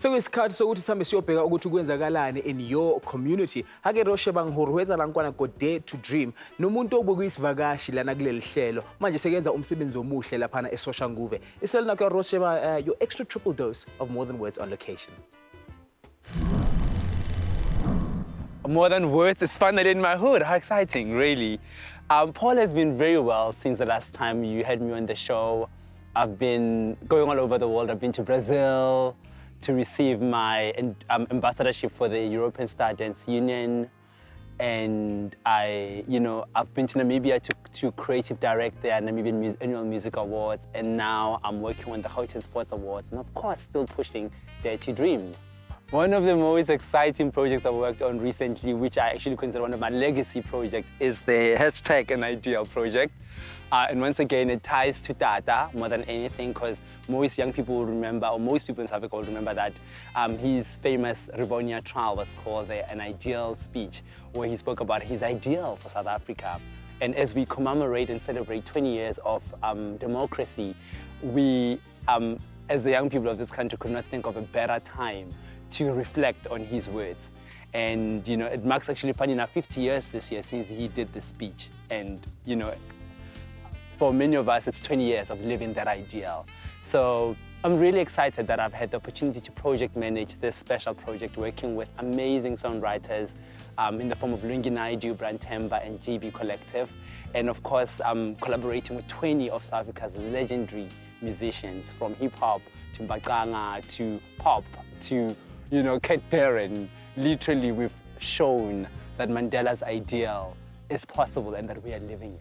Sekuyisikhathi sokuthi sihambe siyobheka ukuthi kwenzakalani in your community. Hake Roshe bangihorweza la nkwana go Dare to Dream. Nomuntu obukuyisivakashi lana kuleli hlelo. Manje sekenza umsebenzi omuhle laphana eSoshanguve. Iseli nakho Roshe your extra triple dose of More Than Words on location. More Than Words is finally in my hood. How exciting, really. Paul has been very well since the last time you had me on the show. I've been going all over the world. I've been to Brazil to receive my ambassadorship for the European Star Dance Union. And I've been to Namibia to creative direct their Namibian Annual Music Awards. And now I'm working on the Gauteng Sports Awards. And of course, still pushing Dare to Dream. One of the most exciting projects I've worked on recently, which I actually consider one of my legacy projects, is the #AnIdeal project. And once again, it ties to Tata more than anything, because most young people will remember, or most people in South Africa will remember that his famous Rivonia trial was called An Ideal speech, where he spoke about his ideal for South Africa. And as we commemorate and celebrate 20 years of democracy, we, as the young people of this country, could not think of a better time to reflect on his words. And it marks actually, funny enough, 50 years this year since he did the speech. And for many of us, it's 20 years of living that ideal. So I'm really excited that I've had the opportunity to project manage this special project, working with amazing songwriters in the form of Lungi Naidu, Brantemba, and JB Collective. And of course, I'm collaborating with 20 of South Africa's legendary musicians, from hip hop to Mbaqanga to pop to Cat Darren. Literally, we've shown that Mandela's ideal is possible and that we are living it.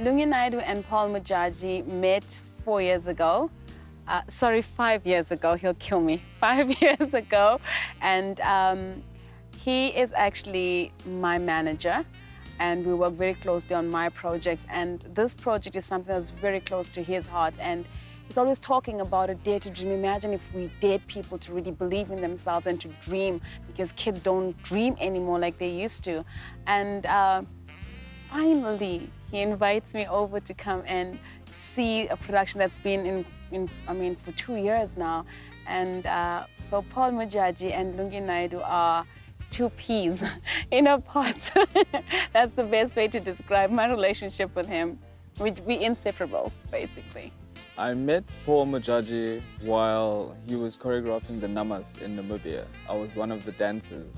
Lungi Naidu and Paul Modjadji met 4 years ago. 5 years ago, he'll kill me. 5 years ago. And he is actually my manager, and we work very closely on my projects. And this project is something that's very close to his heart. And he's always talking about a dare to dream. Imagine if we dared people to really believe in themselves and to dream, because kids don't dream anymore like they used to. And finally, he invites me over to come and see a production that's been for 2 years now. And so Paul Modjadji and Lungi Naidu are two peas in a pot. That's the best way to describe my relationship with him. We're inseparable, basically. I met Paul Modjadji while he was choreographing the Namas in Namibia. I was one of the dancers,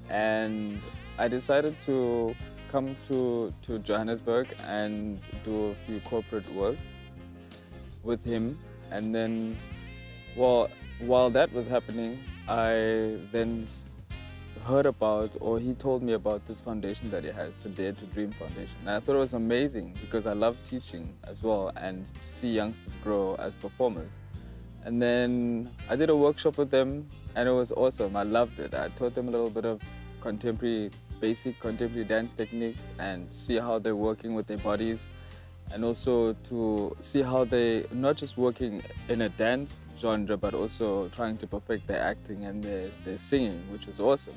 and I decided to come to Johannesburg and do a few corporate work with him. And then, while that was happening, I then heard about, or he told me about, this foundation that he has, the Dare to Dream Foundation. And I thought it was amazing, because I love teaching as well and to see youngsters grow as performers. And then I did a workshop with them, and it was awesome. I loved it. I taught them a little bit of basic contemporary dance techniques, and see how they're working with their bodies, and also to see how they not just working in a dance genre, but also trying to perfect their acting and their singing, which was awesome.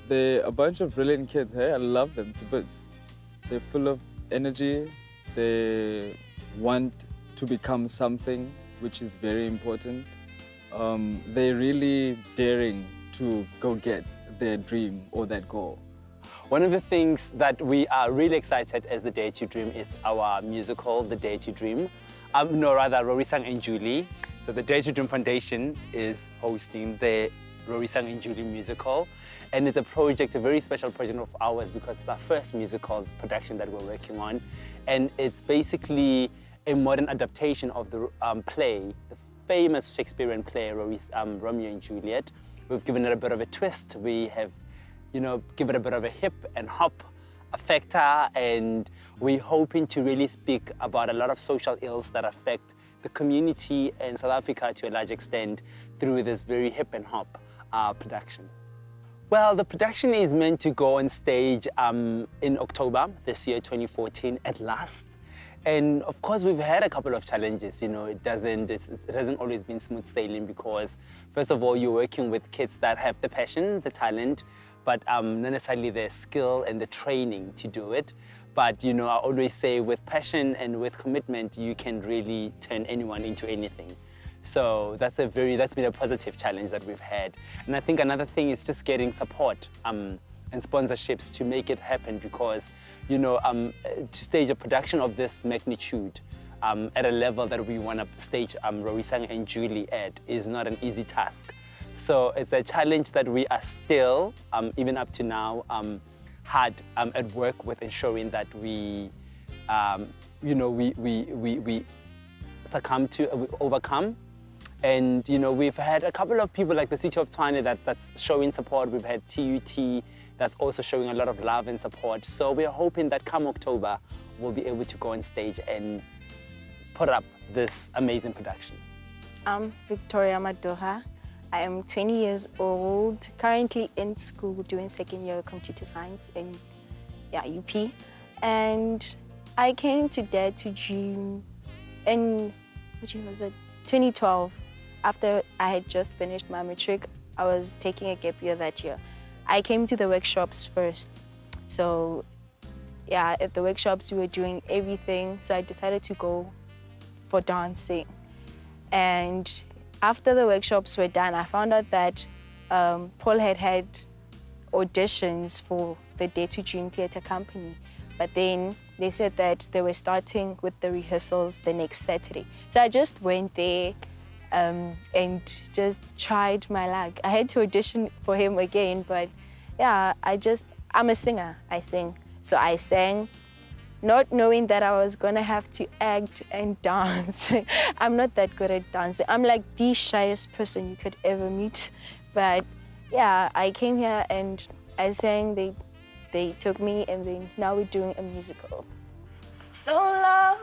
They're a bunch of brilliant kids, hey? I love them to bits. They're full of energy. They want to become something, which is very important. They're really daring to go get their dream or that goal. One of the things that we are really excited as the Dare to Dream is our musical, The Dare to Dream. Rorisang and Julie. So the Dare to Dream Foundation is hosting the Rorisang and Julie musical. And it's a project, a very special project of ours, because it's our first musical production that we're working on. And it's basically a modern adaptation of the play, the famous Shakespearean play, Romeo and Juliet. We've given it a bit of a twist. We have give it a bit of a hip and hop factor, and we're hoping to really speak about a lot of social ills that affect the community in South Africa to a large extent through this very hip and hop production. Well, the production is meant to go on stage in October this year, 2014, at last. And of course, we've had a couple of challenges. It hasn't always been smooth sailing, because first of all, you're working with kids that have the passion, the talent, but not necessarily the skill and the training to do it. But I always say, with passion and with commitment, you can really turn anyone into anything. So that's been a positive challenge that we've had. And I think another thing is just getting support and sponsorships to make it happen, because, you know, to stage a production of this magnitude at a level that we want to stage Rowisang and Julie at is not an easy task. So it's a challenge that we are still, even up to now, hard at work with ensuring that we, you know, we succumb to, we overcome. And, you know, we've had a couple of people like the City of Tshwane that's showing support. We've had TUT that's also showing a lot of love and support. So we're hoping that come October, we'll be able to go on stage and put up this amazing production. I'm Victoria Madoha. I am 20 years old, currently in school doing second year computer science in UP. And I came to Dare to Dream in, what year was it? 2012. After I had just finished my matric, I was taking a gap year that year. I came to the workshops first. So yeah, at the workshops we were doing everything. So I decided to go for dancing. And after the workshops were done, I found out that Paul had auditions for the Dare to Dream Theatre Company. But then they said that they were starting with the rehearsals the next Saturday. So I just went there and just tried my luck. I had to audition for him again, but yeah, I'm a singer, I sing. So I sang, not knowing that I was gonna have to act and dance. I'm not that good at dancing. I'm like the shyest person you could ever meet. But yeah, I came here and I sang, they took me, and then now we're doing a musical. So long,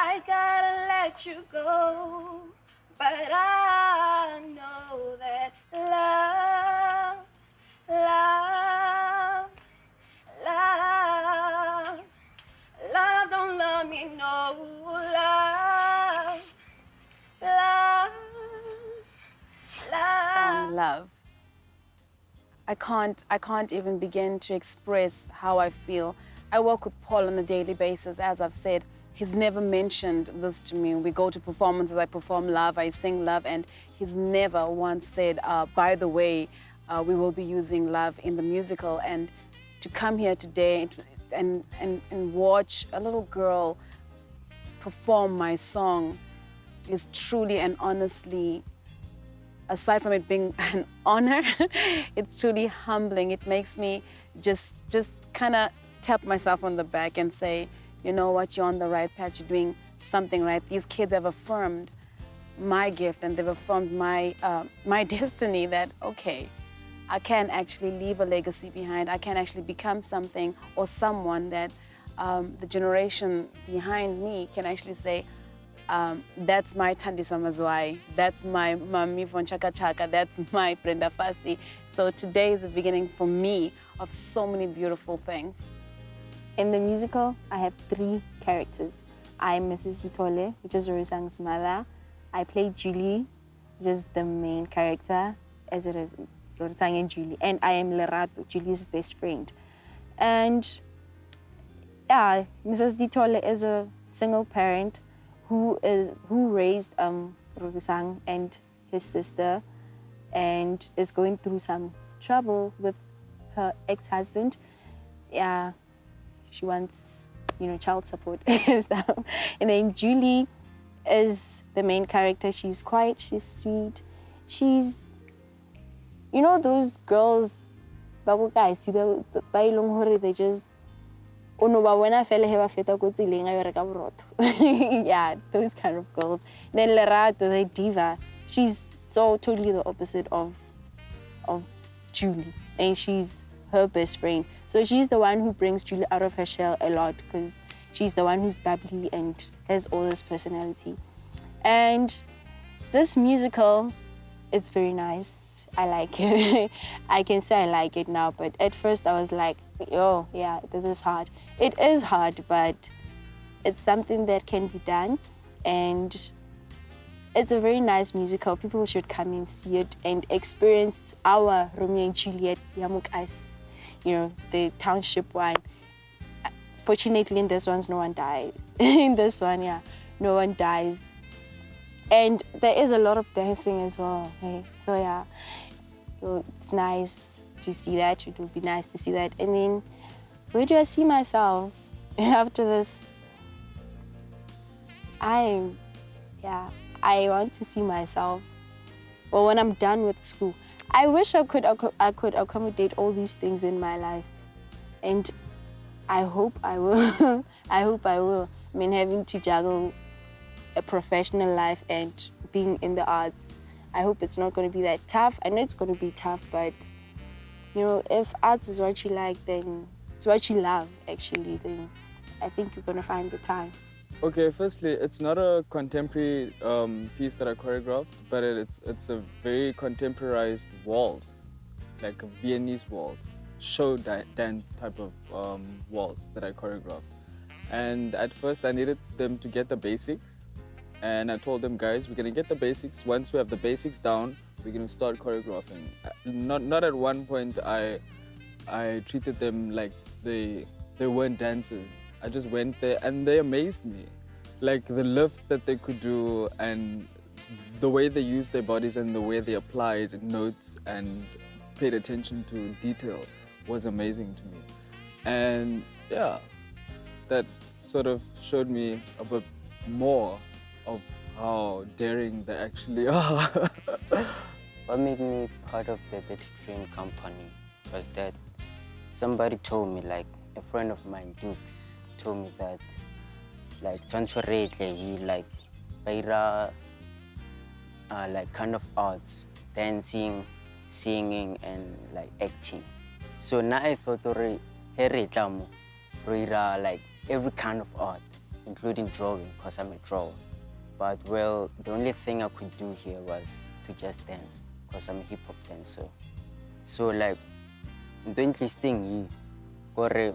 I gotta let you go, but I know that love, love, love, love don't love me, no, love, love, love. Love. I can't even begin to express how I feel. I work with Paul on a daily basis, as I've said. He's never mentioned this to me. We go to performances, I perform love, I sing love, and he's never once said, by the way, we will be using love in the musical. And to come here today and watch a little girl perform my song is truly and honestly, aside from it being an honor, it's truly humbling. It makes me just kind of tap myself on the back and say, you know what, you're on the right path, you're doing something right. These kids have affirmed my gift and they've affirmed my destiny that, okay, I can actually leave a legacy behind. I can actually become something or someone that the generation behind me can actually say, that's my Thandiswa Mazwai, that's my Mami von Chaka Chaka, that's my Brenda Fassie. So today is the beginning for me of so many beautiful things. In the musical, I have 3 characters. I'm Mrs. Ditole, which is Rowisang's mother. I play Julie, which is the main character, as it is Rowisang and Julie. And I am Lerato, Julie's best friend. And yeah, Mrs. Ditole is a single parent who raised Rowisang and his sister, and is going through some trouble with her ex-husband. Yeah, she wants, child support and stuff. And then Julie is the main character. She's quiet, she's sweet. She's, those girls, guys, see they just, yeah, those kind of girls. Then Lerato, the diva, she's so totally the opposite of Julie, and she's her best friend. So she's the one who brings Julie out of her shell a lot, because she's the one who's bubbly and has all this personality. And this musical, it's very nice. I like it. I can say I like it now, but at first I was like, oh yeah, this is hard. It is hard, but it's something that can be done, and it's a very nice musical. People should come and see it and experience our Romeo and Juliet, Yamuk Ice, the township one. Fortunately, in this one, no one dies. In this one, yeah, no one dies. And there is a lot of dancing as well. Okay? So yeah, it's nice to see that. It would be nice to see that. And then, where do I see myself after this? I want to see myself. Well, when I'm done with school, I wish I could accommodate all these things in my life, and I hope I will. I hope I will. I mean, having to juggle a professional life and being in the arts, I hope it's not going to be that tough. I know it's going to be tough, but you know, if arts is what you like, then it's what you love, actually, then I think you're going to find the time. Okay, firstly, it's not a contemporary piece that I choreographed, but it's a very contemporized waltz, like a Viennese waltz, show dance type of waltz that I choreographed. And at first I needed them to get the basics, and I told them, guys, we're gonna get the basics. Once we have the basics down, we're gonna start choreographing. Not at one point I treated them like they weren't dancers. I just went there and they amazed me. Like the lifts that they could do and the way they used their bodies and the way they applied notes and paid attention to detail was amazing to me. And yeah, that sort of showed me a bit more of how daring they actually are. What made me part of the Dirty Dream company was that somebody told me, like a friend of mine, Dukes, told me that like he like Baira like kind of arts, dancing, singing and like acting. So now I thought like every kind of art, including drawing, because I'm a drawer. But well, the only thing I could do here was to just dance, because I'm a hip hop dancer. So like, the interesting gore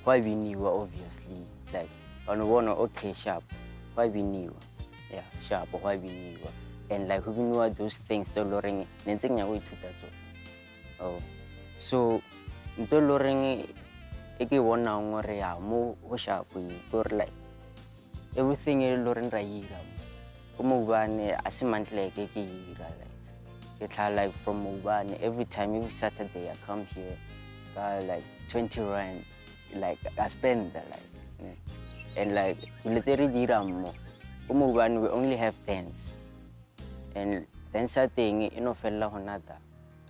why we knew obviously, like on one okay sharp, why we knew, yeah sharp why we knew, and like we knew those things to loring nensing ya way to that. Oh, so the loring eke one now ngore ya mo ho sharp or like everything is loring raira. Umubane asimantle ke ira like. Like from Mubane, every time, every Saturday I come here, like 20 rand, like I spend the like, and like military diramo. Mubane we only have dance, and then something you know fella honada,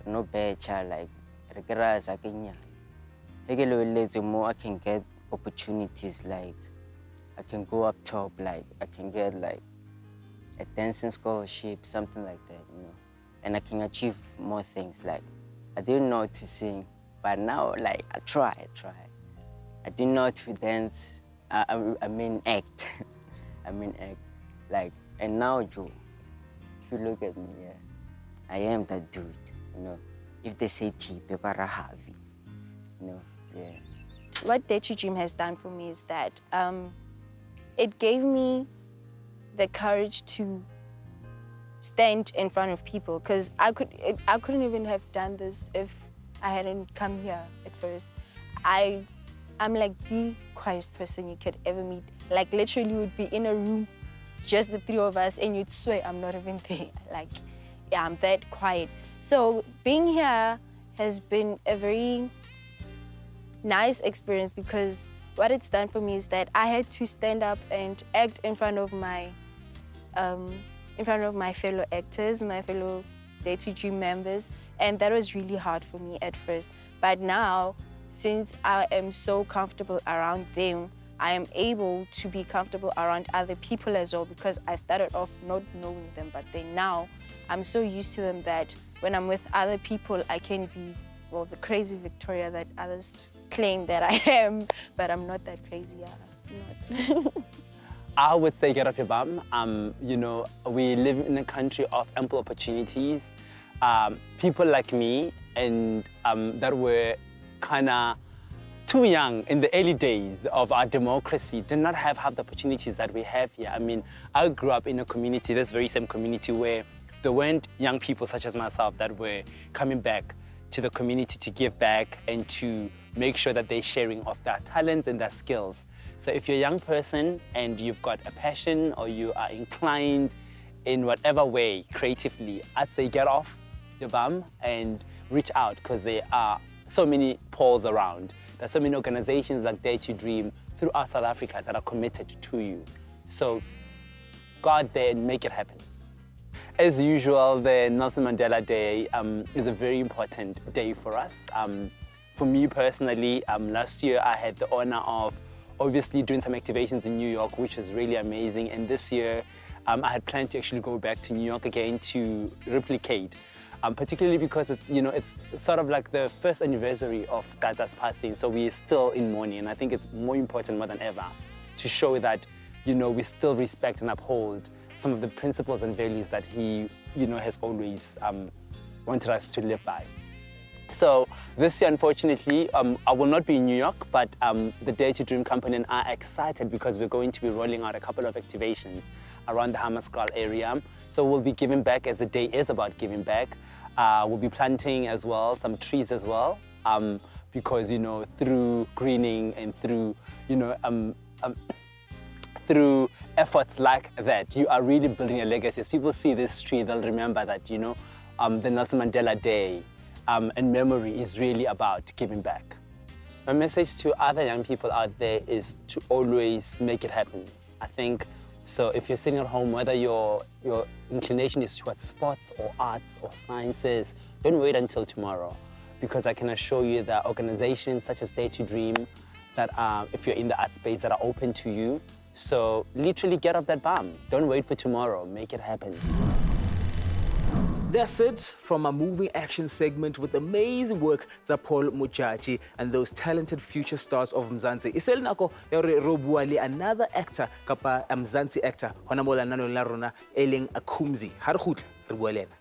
no better like regular zakinya. More I can get opportunities like I can go up top, like I can get like a dancing scholarship, something like that, you know. And I can achieve more things. Like I didn't know how to sing, but now like I try. I didn't know how to dance. I mean act. I mean act. Like and now Joe, if you look at me, yeah, I am that dude. You know, if they say T, people are Harvie. You know, yeah. What Dirty Dream has done for me is that it gave me the courage to stand in front of people, because I couldn't even have done this if I hadn't come here at first. I'm like the quietest person you could ever meet. Like literally would be in a room, just the three of us, and you'd swear I'm not even there. Like, yeah, I'm that quiet. So being here has been a very nice experience, because what it's done for me is that I had to stand up and act in front of my fellow actors, my fellow Dirty Dream members, and that was really hard for me at first. But now, since I am so comfortable around them, I am able to be comfortable around other people as well, because I started off not knowing them, but then now I'm so used to them that when I'm with other people, I can be, well, the crazy Victoria that others claim that I am, but I'm not that crazy. Yeah, I'm not. I would say get off your bum. You know, we live in a country of ample opportunities. People like me and that were kind of too young in the early days of our democracy did not have half the opportunities that we have here. I mean, I grew up in a community, this very same community, where there weren't young people such as myself that were coming back to the community to give back and to make sure that they're sharing of their talents and their skills. So if you're a young person and you've got a passion or you are inclined in whatever way, creatively, I'd say get off your bum and reach out, because there are so many polls around. There's so many organizations like Dare to Dream throughout South Africa that are committed to you. So go out there and make it happen. As usual, the Nelson Mandela Day is a very important day for us. For me personally, last year I had the honor of obviously doing some activations in New York, which was really amazing. And this year, I had planned to actually go back to New York again to replicate, particularly because it's sort of like the first anniversary of Tata's passing. So we're still in mourning, and I think it's more important more than ever to show that we still respect and uphold some of the principles and values that he has always wanted us to live by. So this year, unfortunately, I will not be in New York, but the Dare to Dream company and I are excited because we're going to be rolling out a couple of activations around the Hammarskraal area. So we'll be giving back, as the day is about giving back. We'll be planting as well, some trees as well, because through greening and through through efforts like that, you are really building a legacy. As people see this tree, they'll remember that the Nelson Mandela Day and memory is really about giving back. My message to other young people out there is to always make it happen. I think so. If you're sitting at home, whether your inclination is towards sports or arts or sciences, don't wait until tomorrow, because I can assure you that organizations such as Dare to Dream, that if you're in the art space, that are open to you. So literally get off that bum. Don't wait for tomorrow. Make it happen. That's it from a moving action segment with amazing work by Paul Modjadji and those talented future stars of Mzansi. Isel nako ya re bua le another actor kapa Mzansi actor hona mola nanong la rona eleng Akhumzi. Ha re khutla re bua le ena.